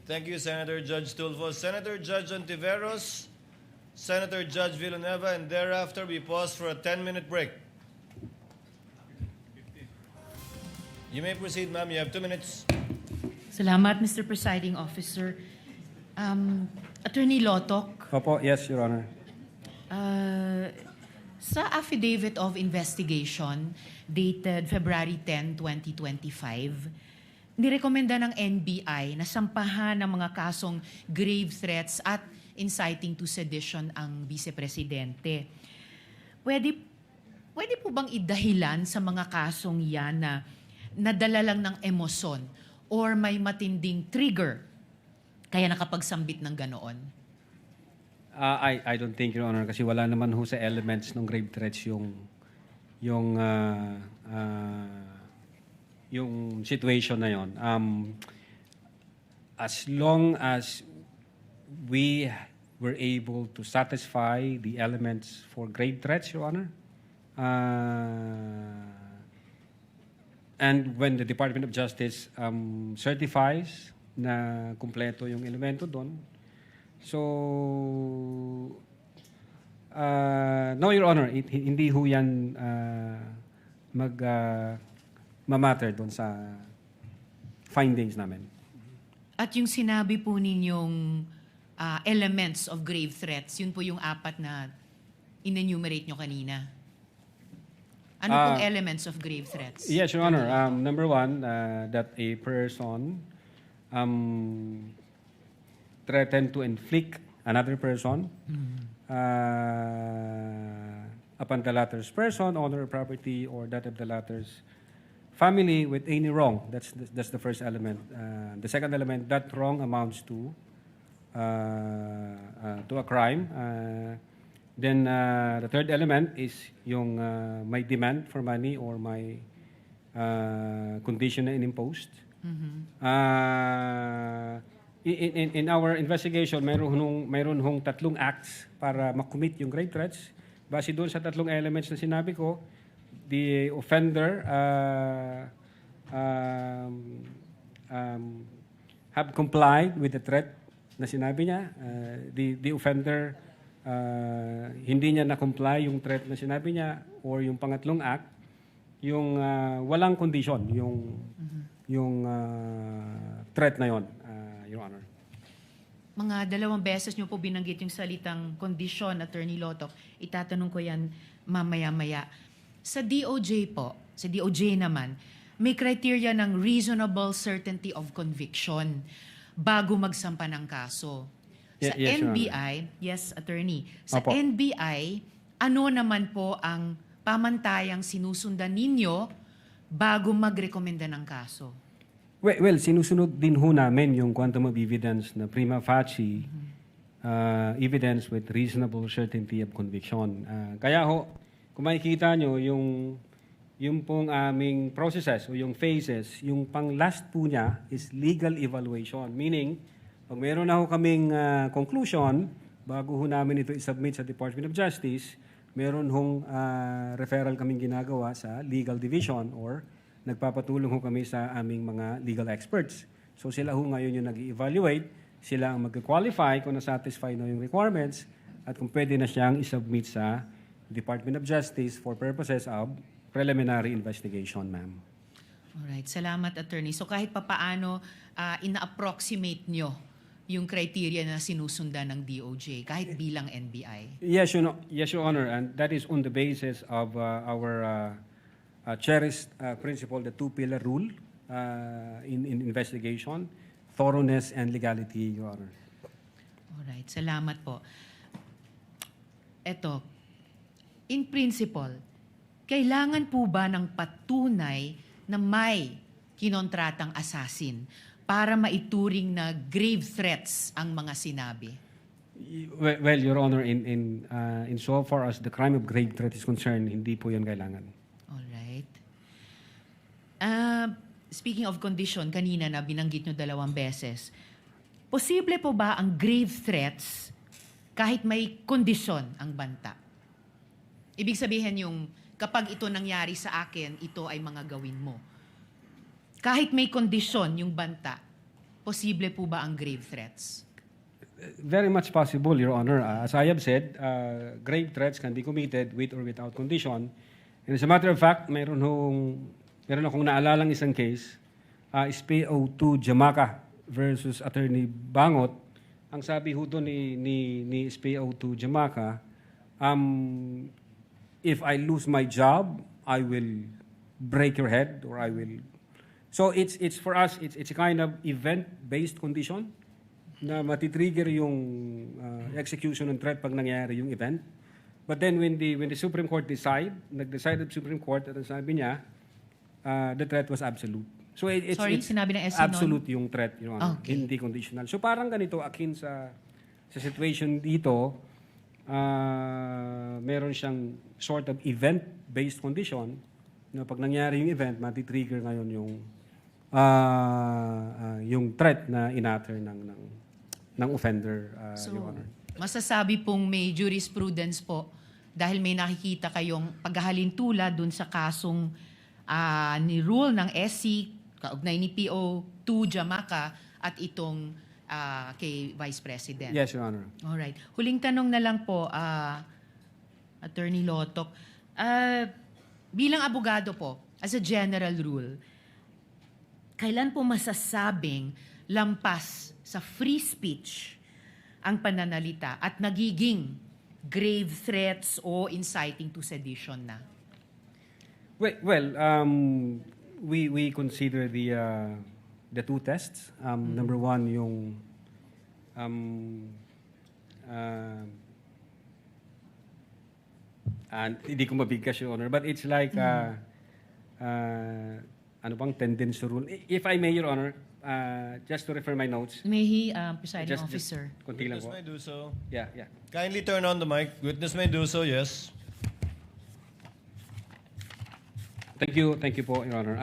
Thank you, Senator Judge Tulfo. Senator Judge Ontiveros, Senator Judge Villanueva, and thereafter we pause for a 10-minute break. You may proceed, ma'am. You have 2 minutes. Salamat, Mr. Presiding Officer. Attorney Lotok, Opo, yes, Your Honor. sa Affidavit of Investigation dated February 10, 2025, nirekomenda ng NBI na sampahan ng mga kasong grave threats at inciting to sedition ang Vice-Presidente. Pwede po bang idahilan sa mga kasong yan na nadala lang ng emosyon or may matinding trigger kaya nakapagsambit ng ganoon? I don't think, Your Honor, kasi wala naman ho sa elements ng grave threats yung situation na yon. As long as we were able to satisfy the elements for grave threats, Your Honor, and when the Department of Justice certifies na kumpleto yung elemento doon, so, no, Your Honor, hindi ho yan mamatter doon sa findings namin. At yung sinabi po ninyong elements of grave threats, yun po yung apat na in-enumerate nyo kanina. Ano pong elements of grave threats? Yes, Your Honor. Number one, that a person threatened to inflict another person upon the latter's person, honor, or property, or that of the latter's family with any wrong. That's the first element. The second element, that wrong amounts to a crime. Then the third element is yung may demand for money or may condition na inimposed. In our investigation, mayroon hong tatlong acts para makommit yung grave threats. Base doon sa tatlong elements na sinabi ko, the offender have complied with the threat na sinabi niya. The offender hindi niya na-comply yung threat na sinabi niya, or yung pangatlong act, yung walang condition, yung threat na yon, Your Honor. Mga 2 beses nyo po binanggit yung salitang kondisyon, Attorney Lotok. Itatanong ko yan mamaya-maya. Sa DOJ po, sa DOJ naman, may criteria ng reasonable certainty of conviction bago magsampa ng kaso. Sa Yes, Your NBI, yes, Attorney, sa Opo. NBI, ano naman po ang pamantayang sinusundan ninyo bago magrekomenda ng kaso? Well, sinusunod din ho namin yung quantum of evidence na prima facie evidence with reasonable certainty of conviction. Kaya ho, kung makikita nyo, yung pong aming processes o yung phases, yung pang last po niya is legal evaluation. Meaning, pag meron na ho kaming conclusion, bago ho namin ito isubmit sa Department of Justice, meron hong referral kaming ginagawa sa legal division or nagpapatulong ho kami sa aming mga legal experts. So sila ho ngayon yung nag-evaluate, sila ang mag-qualify kung na-satisfy na yung requirements at kung pwede na siyang isubmit sa Department of Justice for purposes of preliminary investigation, ma'am. Alright, salamat, Attorney. So kahit papaano, ina-approximate nyo yung criteria na sinusundan ng DOJ, kahit bilang NBI? Yes, Your Honor, and that is on the basis of our cherished principle, the two-pillar rule in investigation, thoroughness and legality, Your Honor. Alright, salamat po. Eto, in principle, kailangan po ba ng patunay na may kinontratang assassin para maituring na grave threats ang mga sinabi? Well, Your Honor, in so far as the crime of grave threat is concerned, hindi po yan kailangan. Alright. Speaking of condition, kanina na binanggit nyo 2 beses, posible po ba ang grave threats kahit may kondisyon ang banta? Ibig sabihin yung kapag ito nangyari sa akin, ito ay mga gawin mo. Kahit may kondisyon yung banta, posible po ba ang grave threats? Very much possible, Your Honor. As I have said, grave threats can be committed with or without condition. And as a matter of fact, meron akong naalalang isang case, SPO2 Jamaica versus Attorney Bangot. Ang sabi ho doon ni SPO2 Jamaica, if I lose my job, I will break your head or I will. So it's for us, it's a kind of event-based condition na matitrigger yung execution ng threat pag nangyayari yung event. But then when the Supreme Court nag-decide the Supreme Court at ang sabi niya, the threat was absolute. So it's Sinabi ng SC absolute yung threat, Your Honor, Okay. hindi conditional. So parang ganito, akin sa situation dito, meron siyang sort of event-based condition na pag nangyari yung event, matitrigger ngayon yung threat na inatter ng offender, So, Your Honor. masasabi pong may jurisprudence po dahil may nakikita kayong paghahalintula dun sa kasong ni rule ng SC, kaugnay ni PO2 Jamaica at itong kay Vice President. Yes, Your Honor. Alright. Huling tanong na lang po, Attorney Lotoc. Bilang abogado po, as a general rule, kailan po masasabing lampas sa free speech ang pananalita at nagiging grave threats o inciting to sedition na? Well, we consider the two tests. Number one, yung hindi ko mabigkas, Your Honor, but it's like ano bang tendency rule. If I may, Your Honor, just to refer my notes. May he, presiding Just officer. konti lang Witness po. may do so. Yeah. Kindly turn on the mic. Witness may do so, yes. Thank you po, Your Honor.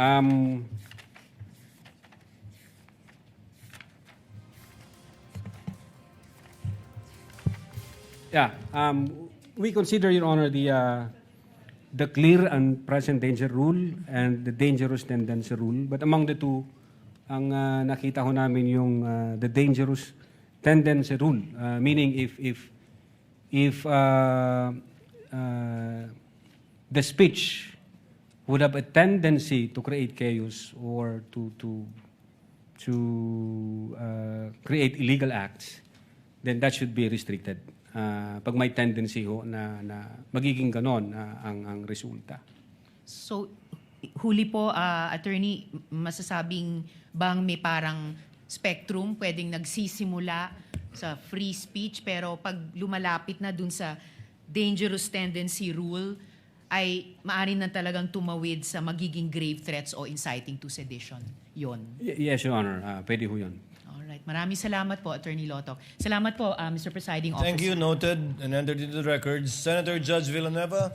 We consider, Your Honor, the clear and present danger rule and the dangerous tendency rule. But among the two, ang nakita ho namin yung the dangerous tendency rule. Meaning if the speech would have a tendency to create chaos or to create illegal acts, then that should be restricted. Pag may tendency ho na magiging ganon ang resulta. So, huli po, attorney, masasabing bang may parang spectrum pwedeng nagsisimula sa free speech pero pag lumalapit na dun sa dangerous tendency rule ay maaari na talagang tumawid sa magiging grave threats o inciting to sedition. Yon. Yes, Your Honor. Pwede ho yun. Alright. Maraming salamat po, Attorney Lotoc. Salamat po, Mr. Presiding Officer. Thank you, noted and entered into the records. Senator Judge Villanueva.